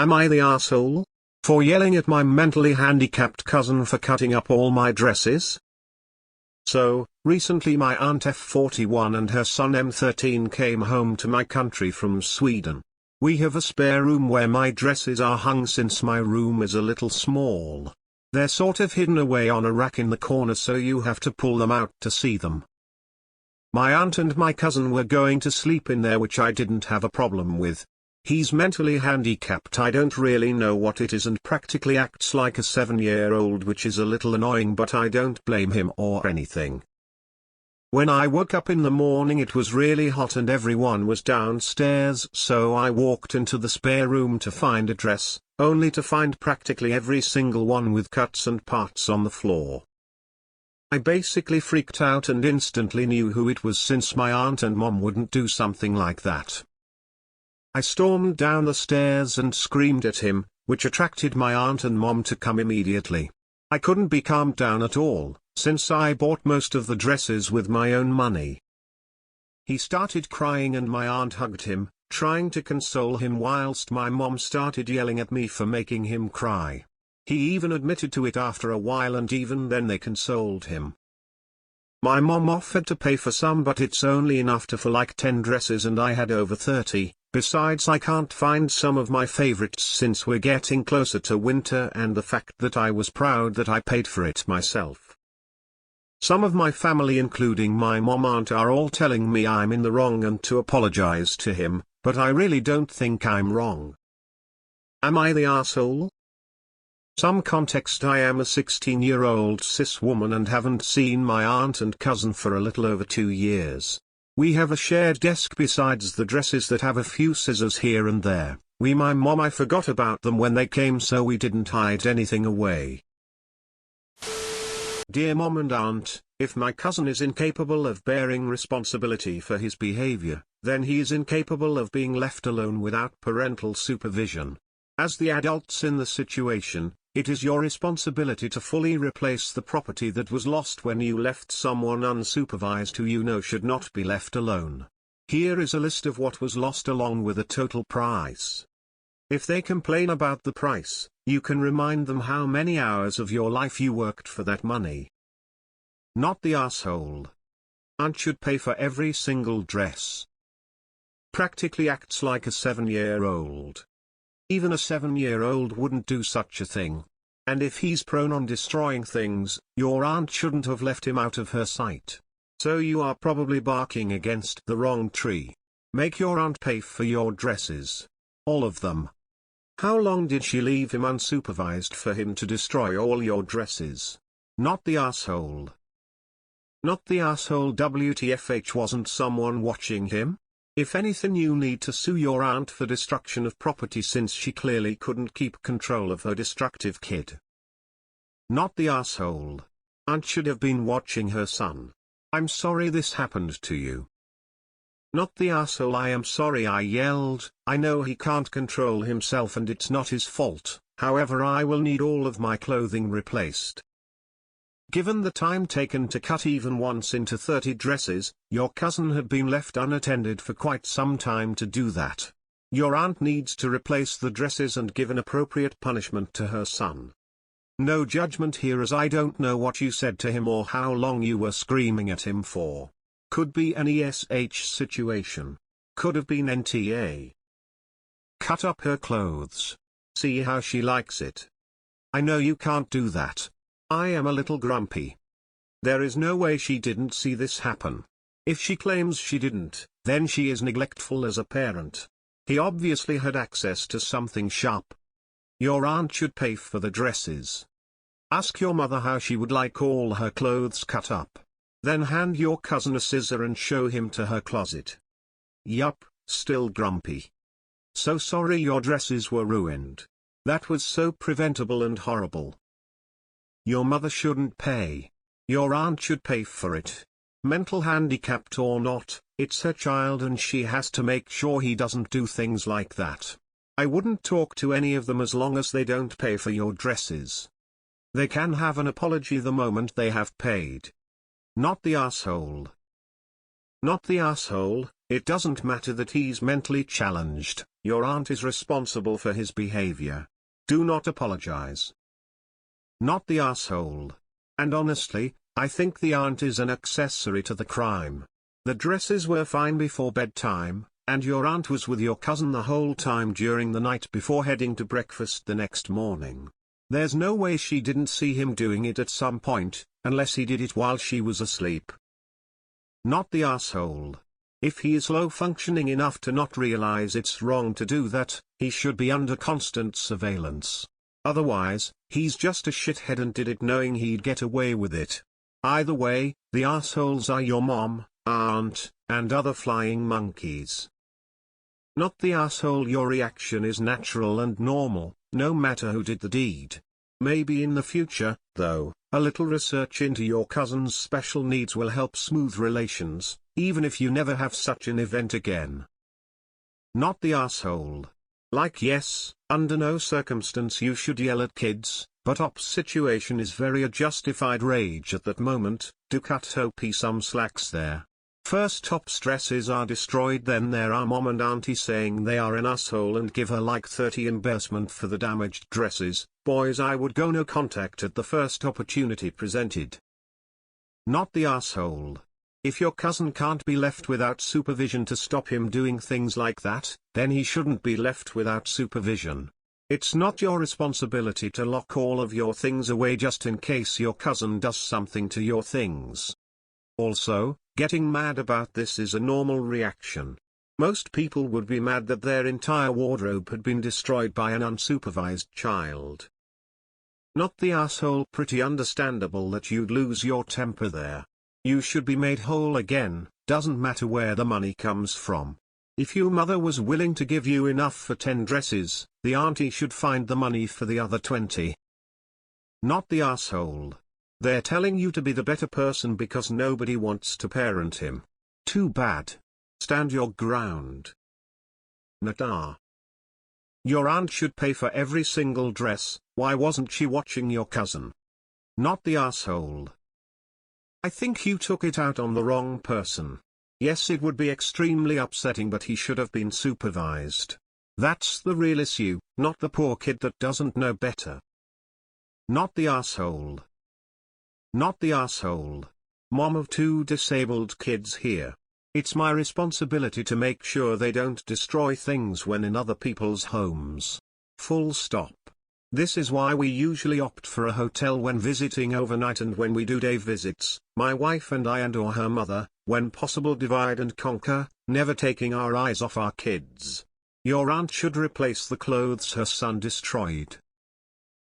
Am I the asshole? For yelling at my mentally handicapped cousin for cutting up all my dresses? So, recently my aunt F41 and her son M13 came home to my country from Sweden. We have a spare room where my dresses are hung since my room is a little small. They're sort of hidden away on a rack in the corner, so you have to pull them out to see them. My aunt and my cousin were going to sleep in there, which I didn't have a problem with. He's mentally handicapped, I don't really know what it is, and practically acts like a 7-year-old, which is a little annoying, but I don't blame him or anything. When I woke up in the morning it was really hot and everyone was downstairs, so I walked into the spare room to find a dress, only to find practically every single one with cuts and parts on the floor. I basically freaked out and instantly knew who it was, since my aunt and mom wouldn't do something like that. I stormed down the stairs and screamed at him, which attracted my aunt and mom to come immediately. I couldn't be calmed down at all, since I bought most of the dresses with my own money. He started crying and my aunt hugged him, trying to console him, whilst my mom started yelling at me for making him cry. He even admitted to it after a while, and even then they consoled him. My mom offered to pay for some, but it's only enough for like 10 dresses and I had over 30. Besides, I can't find some of my favorites since we're getting closer to winter, and the fact that I was proud that I paid for it myself. Some of my family, including my mom and aunt, are all telling me I'm in the wrong and to apologize to him, but I really don't think I'm wrong. Am I the asshole? Some context: I am a 16-year-old cis woman and haven't seen my aunt and cousin for a little over 2 years. We have a shared desk besides the dresses that have a few scissors here and there. I forgot about them when they came, so we didn't hide anything away. Dear Mom and Aunt, if my cousin is incapable of bearing responsibility for his behavior, then he is incapable of being left alone without parental supervision. As the adults in the situation, it is your responsibility to fully replace the property that was lost when you left someone unsupervised who you know should not be left alone. Here is a list of what was lost along with a total price. If they complain about the price, you can remind them how many hours of your life you worked for that money. Not the asshole. Aunt should pay for every single dress. Practically acts like a 7-year-old. Even a 7-year-old wouldn't do such a thing. And if he's prone on destroying things, your aunt shouldn't have left him out of her sight. So you are probably barking against the wrong tree. Make your aunt pay for your dresses. All of them. How long did she leave him unsupervised for him to destroy all your dresses? Not the asshole. Not the asshole. WTFH, wasn't someone watching him? If anything, you need to sue your aunt for destruction of property, since she clearly couldn't keep control of her destructive kid. Not the asshole. Aunt should have been watching her son. I'm sorry this happened to you. Not the asshole. I am sorry I yelled. I know he can't control himself and it's not his fault, however I will need all of my clothing replaced. Given the time taken to cut even once into 30 dresses, your cousin had been left unattended for quite some time to do that. Your aunt needs to replace the dresses and give an appropriate punishment to her son. No judgment here, as I don't know what you said to him or how long you were screaming at him for. Could be an ESH situation. Could have been NTA. Cut up her clothes. See how she likes it. I know you can't do that. I am a little grumpy. There is no way she didn't see this happen. If she claims she didn't, then she is neglectful as a parent. He obviously had access to something sharp. Your aunt should pay for the dresses. Ask your mother how she would like all her clothes cut up. Then hand your cousin a scissor and show him to her closet. Yup, still grumpy. So sorry your dresses were ruined. That was so preventable and horrible. Your mother shouldn't pay. Your aunt should pay for it. Mental handicapped or not, it's her child and she has to make sure he doesn't do things like that. I wouldn't talk to any of them as long as they don't pay for your dresses. They can have an apology the moment they have paid. Not the asshole. Not the asshole. It doesn't matter that he's mentally challenged, your aunt is responsible for his behavior. Do not apologize. Not the asshole. And honestly, I think the aunt is an accessory to the crime. The dresses were fine before bedtime, and your aunt was with your cousin the whole time during the night before heading to breakfast the next morning. There's no way she didn't see him doing it at some point, unless he did it while she was asleep. Not the asshole. If he is low functioning enough to not realize it's wrong to do that, he should be under constant surveillance. Otherwise, he's just a shithead and did it knowing he'd get away with it. Either way, the assholes are your mom, aunt, and other flying monkeys. Not the asshole. Your reaction is natural and normal, no matter who did the deed. Maybe in the future, though, a little research into your cousin's special needs will help smooth relations, even if you never have such an event again. Not the asshole. Like yes, under no circumstance you should yell at kids, but Op's situation is very a justified rage at that moment. Do cut Op some slacks there. First Op's dresses are destroyed, then there are mom and auntie saying they are an asshole and give her like 30 embarrassment for the damaged dresses. Boys, I would go no contact at the first opportunity presented. Not the asshole. If your cousin can't be left without supervision to stop him doing things like that, then he shouldn't be left without supervision. It's not your responsibility to lock all of your things away just in case your cousin does something to your things. Also, getting mad about this is a normal reaction. Most people would be mad that their entire wardrobe had been destroyed by an unsupervised child. Not the asshole. Pretty understandable that you'd lose your temper there. You should be made whole again, doesn't matter where the money comes from. If your mother was willing to give you enough for 10 dresses, the auntie should find the money for the other 20. Not the asshole. They're telling you to be the better person because nobody wants to parent him. Too bad. Stand your ground. Nata. Your aunt should pay for every single dress. Why wasn't she watching your cousin? Not the asshole. I think you took it out on the wrong person. Yes, it would be extremely upsetting, but he should have been supervised. That's the real issue, not the poor kid that doesn't know better. Not the asshole. Not the asshole. Mom of 2 disabled kids here. It's my responsibility to make sure they don't destroy things when in other people's homes. Full stop. This is why we usually opt for a hotel when visiting overnight, and when we do day visits, my wife and I and/or her mother, when possible, divide and conquer, never taking our eyes off our kids. Your aunt should replace the clothes her son destroyed.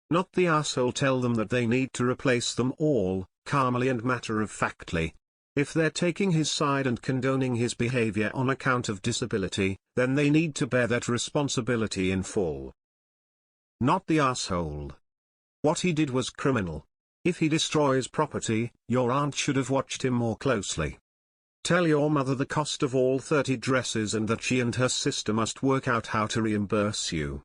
Not the asshole. Tell them that they need to replace them all, calmly and matter-of-factly. If they're taking his side and condoning his behavior on account of disability, then they need to bear that responsibility in full. Not the asshole. What he did was criminal. If he destroys property, your aunt should have watched him more closely. Tell your mother the cost of all 30 dresses and that she and her sister must work out how to reimburse you.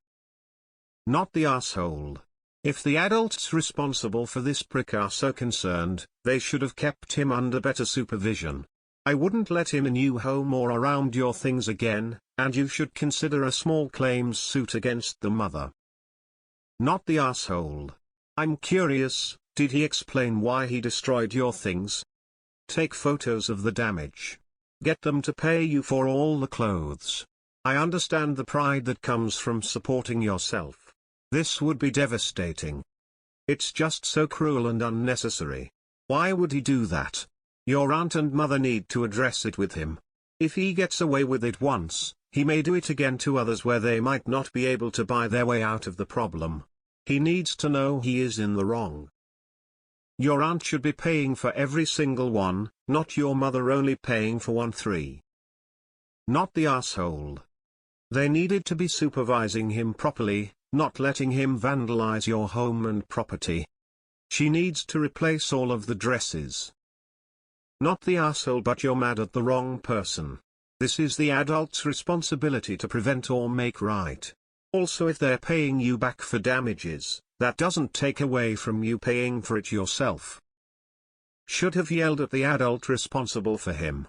Not the asshole. If the adults responsible for this prick are so concerned, they should have kept him under better supervision. I wouldn't let him in your home or around your things again, and you should consider a small claims suit against the mother. Not the asshole. I'm curious, did he explain why he destroyed your things? Take photos of the damage. Get them to pay you for all the clothes. I understand the pride that comes from supporting yourself. This would be devastating. It's just so cruel and unnecessary. Why would he do that? Your aunt and mother need to address it with him. If he gets away with it once, he may do it again to others where they might not be able to buy their way out of the problem. He needs to know he is in the wrong. Your aunt should be paying for every single one, not your mother only paying for 1-3. Not the asshole. They needed to be supervising him properly, not letting him vandalize your home and property. She needs to replace all of the dresses. Not the asshole, but you're mad at the wrong person. This is the adult's responsibility to prevent or make right. Also, if they're paying you back for damages, that doesn't take away from you paying for it yourself. Should have yelled at the adult responsible for him.